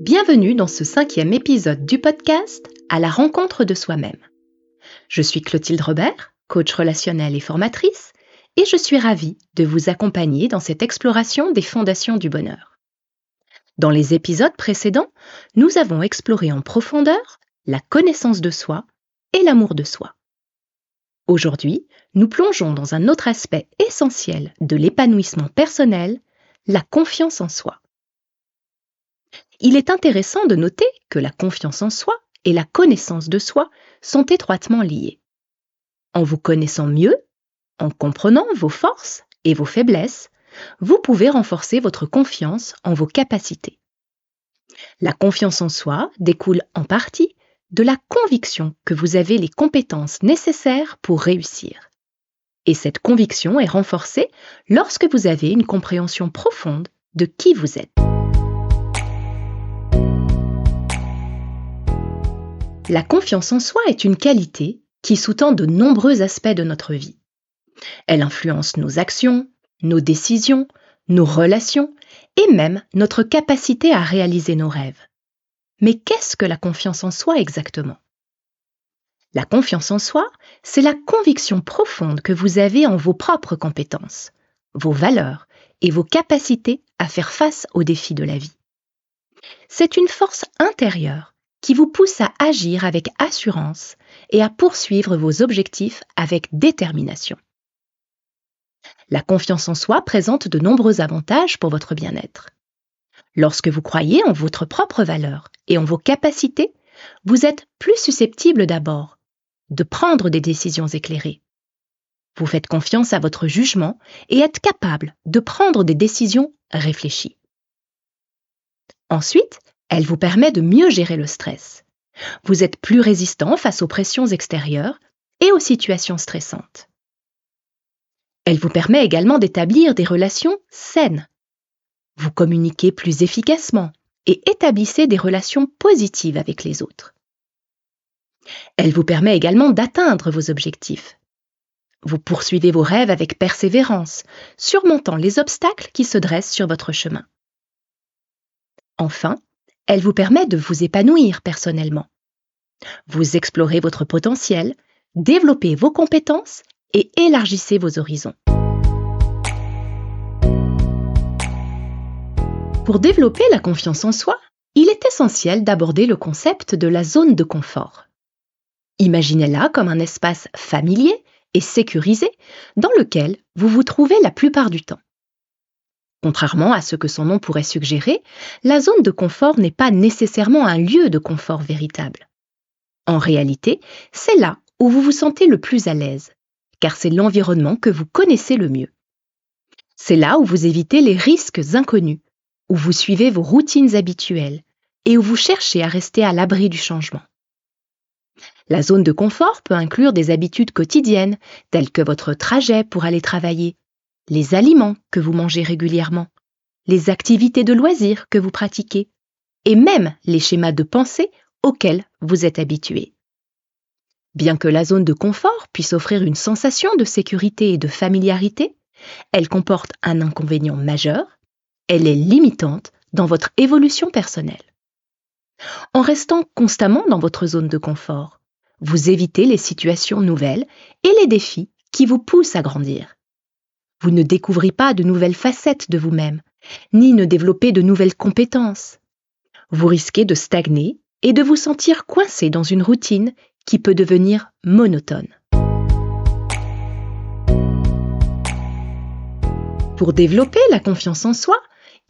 Bienvenue dans ce 5e épisode du podcast À la rencontre de soi-même. Je suis Clotilde Robert, coach relationnelle et formatrice, et je suis ravie de vous accompagner dans cette exploration des fondations du bonheur. Dans les épisodes précédents, nous avons exploré en profondeur la connaissance de soi et l'amour de soi. Aujourd'hui, nous plongeons dans un autre aspect essentiel de l'épanouissement personnel, la confiance en soi. Il est intéressant de noter que la confiance en soi et la connaissance de soi sont étroitement liées. En vous connaissant mieux, en comprenant vos forces et vos faiblesses, vous pouvez renforcer votre confiance en vos capacités. La confiance en soi découle en partie de la conviction que vous avez les compétences nécessaires pour réussir. Et cette conviction est renforcée lorsque vous avez une compréhension profonde de qui vous êtes. La confiance en soi est une qualité qui sous-tend de nombreux aspects de notre vie. Elle influence nos actions, nos décisions, nos relations et même notre capacité à réaliser nos rêves. Mais qu'est-ce que la confiance en soi exactement ? La confiance en soi, c'est la conviction profonde que vous avez en vos propres compétences, vos valeurs et vos capacités à faire face aux défis de la vie. C'est une force intérieure qui vous pousse à agir avec assurance et à poursuivre vos objectifs avec détermination. La confiance en soi présente de nombreux avantages pour votre bien-être. Lorsque vous croyez en votre propre valeur et en vos capacités, vous êtes plus susceptible d'abord de prendre des décisions éclairées. Vous faites confiance à votre jugement et êtes capable de prendre des décisions réfléchies. Ensuite, elle vous permet de mieux gérer le stress. Vous êtes plus résistant face aux pressions extérieures et aux situations stressantes. Elle vous permet également d'établir des relations saines. Vous communiquez plus efficacement et établissez des relations positives avec les autres. Elle vous permet également d'atteindre vos objectifs. Vous poursuivez vos rêves avec persévérance, surmontant les obstacles qui se dressent sur votre chemin. Enfin, elle vous permet de vous épanouir personnellement. Vous explorez votre potentiel, développez vos compétences et élargissez vos horizons. Pour développer la confiance en soi, il est essentiel d'aborder le concept de la zone de confort. Imaginez-la comme un espace familier et sécurisé dans lequel vous vous trouvez la plupart du temps. Contrairement à ce que son nom pourrait suggérer, la zone de confort n'est pas nécessairement un lieu de confort véritable. En réalité, c'est là où vous vous sentez le plus à l'aise, car c'est l'environnement que vous connaissez le mieux. C'est là où vous évitez les risques inconnus, où vous suivez vos routines habituelles et où vous cherchez à rester à l'abri du changement. La zone de confort peut inclure des habitudes quotidiennes, telles que votre trajet pour aller travailler, les aliments que vous mangez régulièrement, les activités de loisirs que vous pratiquez, et même les schémas de pensée auxquels vous êtes habitué. Bien que la zone de confort puisse offrir une sensation de sécurité et de familiarité, elle comporte un inconvénient majeur, elle est limitante dans votre évolution personnelle. En restant constamment dans votre zone de confort, vous évitez les situations nouvelles et les défis qui vous poussent à grandir. Vous ne découvrez pas de nouvelles facettes de vous-même, ni ne développez de nouvelles compétences. Vous risquez de stagner et de vous sentir coincé dans une routine qui peut devenir monotone. Pour développer la confiance en soi,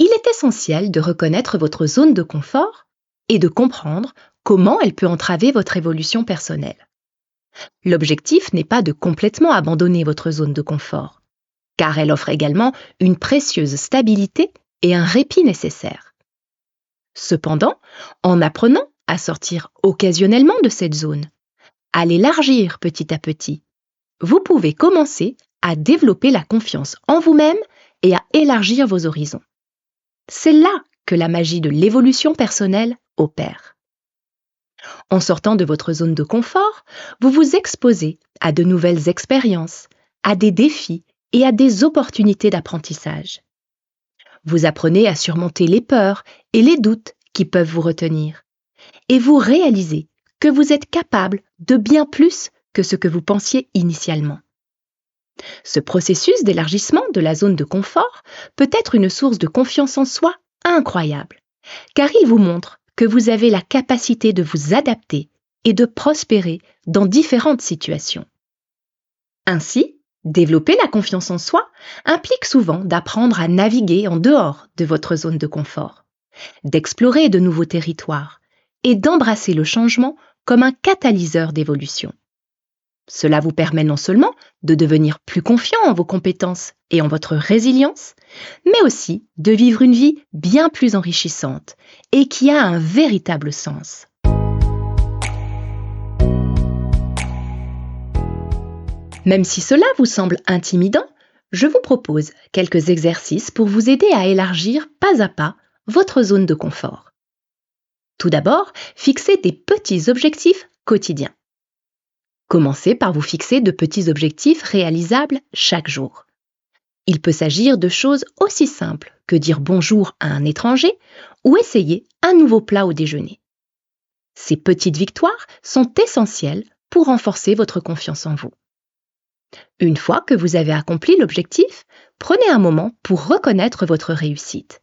il est essentiel de reconnaître votre zone de confort et de comprendre comment elle peut entraver votre évolution personnelle. L'objectif n'est pas de complètement abandonner votre zone de confort, car elle offre également une précieuse stabilité et un répit nécessaire. Cependant, en apprenant à sortir occasionnellement de cette zone, à l'élargir petit à petit, vous pouvez commencer à développer la confiance en vous-même et à élargir vos horizons. C'est là que la magie de l'évolution personnelle opère. En sortant de votre zone de confort, vous vous exposez à de nouvelles expériences, à des défis et à des opportunités d'apprentissage. Vous apprenez à surmonter les peurs et les doutes qui peuvent vous retenir. Et vous réalisez que vous êtes capable de bien plus que ce que vous pensiez initialement. Ce processus d'élargissement de la zone de confort peut être une source de confiance en soi incroyable, car il vous montre que vous avez la capacité de vous adapter et de prospérer dans différentes situations. Ainsi, développer la confiance en soi implique souvent d'apprendre à naviguer en dehors de votre zone de confort, d'explorer de nouveaux territoires et d'embrasser le changement comme un catalyseur d'évolution. Cela vous permet non seulement de devenir plus confiant en vos compétences et en votre résilience, mais aussi de vivre une vie bien plus enrichissante et qui a un véritable sens. Même si cela vous semble intimidant, je vous propose quelques exercices pour vous aider à élargir pas à pas votre zone de confort. Tout d'abord, fixez des petits objectifs quotidiens. Commencez par vous fixer de petits objectifs réalisables chaque jour. Il peut s'agir de choses aussi simples que dire bonjour à un étranger ou essayer un nouveau plat au déjeuner. Ces petites victoires sont essentielles pour renforcer votre confiance en vous. Une fois que vous avez accompli l'objectif, prenez un moment pour reconnaître votre réussite.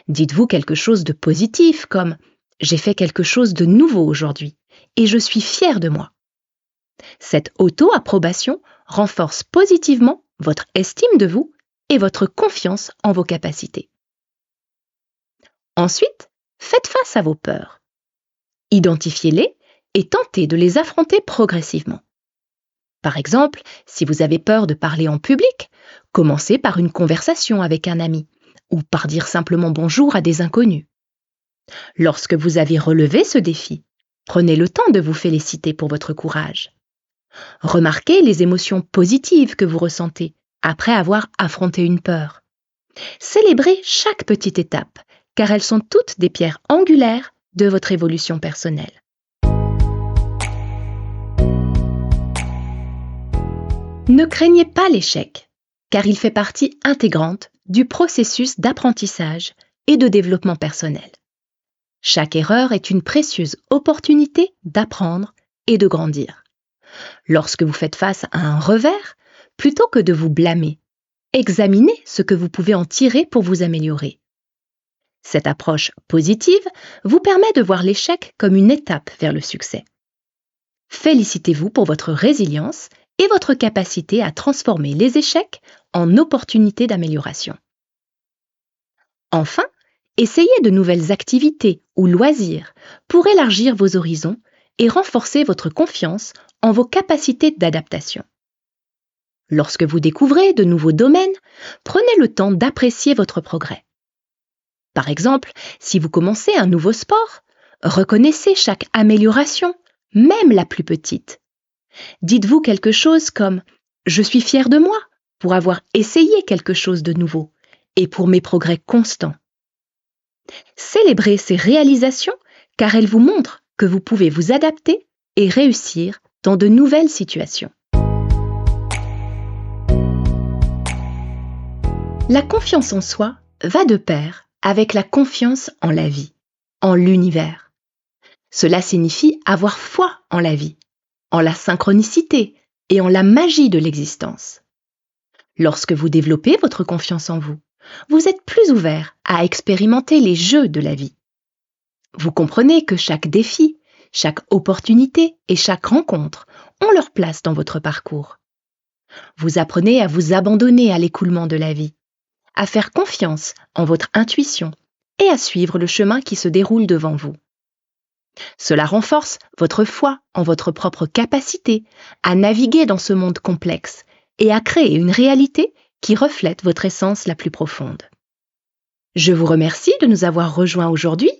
Dites-vous quelque chose de positif comme « J'ai fait quelque chose de nouveau aujourd'hui et je suis fier de moi ». Cette auto-approbation renforce positivement votre estime de vous et votre confiance en vos capacités. Ensuite, faites face à vos peurs. Identifiez-les et tentez de les affronter progressivement. Par exemple, si vous avez peur de parler en public, commencez par une conversation avec un ami ou par dire simplement bonjour à des inconnus. Lorsque vous avez relevé ce défi, prenez le temps de vous féliciter pour votre courage. Remarquez les émotions positives que vous ressentez après avoir affronté une peur. Célébrez chaque petite étape, car elles sont toutes des pierres angulaires de votre évolution personnelle. Ne craignez pas l'échec, car il fait partie intégrante du processus d'apprentissage et de développement personnel. Chaque erreur est une précieuse opportunité d'apprendre et de grandir. Lorsque vous faites face à un revers, plutôt que de vous blâmer, examinez ce que vous pouvez en tirer pour vous améliorer. Cette approche positive vous permet de voir l'échec comme une étape vers le succès. Félicitez-vous pour votre résilience et votre capacité à transformer les échecs en opportunités d'amélioration. Enfin, essayez de nouvelles activités ou loisirs pour élargir vos horizons et renforcer votre confiance en vos capacités d'adaptation. Lorsque vous découvrez de nouveaux domaines, prenez le temps d'apprécier votre progrès. Par exemple, si vous commencez un nouveau sport, reconnaissez chaque amélioration, même la plus petite. Dites-vous quelque chose comme « Je suis fier de moi pour avoir essayé quelque chose de nouveau et pour mes progrès constants ». Célébrez ces réalisations car elles vous montrent que vous pouvez vous adapter et réussir dans de nouvelles situations. La confiance en soi va de pair avec la confiance en la vie, en l'univers. Cela signifie avoir foi en la vie, en la synchronicité et en la magie de l'existence. Lorsque vous développez votre confiance en vous, vous êtes plus ouvert à expérimenter les jeux de la vie. Vous comprenez que chaque défi, chaque opportunité et chaque rencontre ont leur place dans votre parcours. Vous apprenez à vous abandonner à l'écoulement de la vie, à faire confiance en votre intuition et à suivre le chemin qui se déroule devant vous. Cela renforce votre foi en votre propre capacité à naviguer dans ce monde complexe et à créer une réalité qui reflète votre essence la plus profonde. Je vous remercie de nous avoir rejoints aujourd'hui.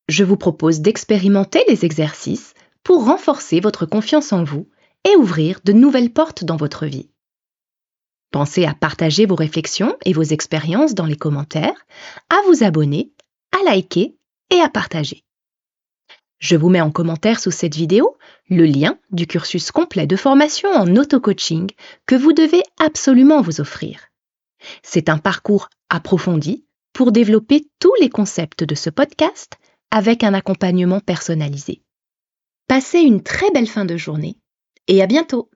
Je vous propose d'expérimenter les exercices pour renforcer votre confiance en vous et ouvrir de nouvelles portes dans votre vie. Pensez à partager vos réflexions et vos expériences dans les commentaires, à vous abonner, à liker et à partager. Je vous mets en commentaire sous cette vidéo le lien du cursus complet de formation en auto-coaching que vous devez absolument vous offrir. C'est un parcours approfondi pour développer tous les concepts de ce podcast avec un accompagnement personnalisé. Passez une très belle fin de journée et à bientôt!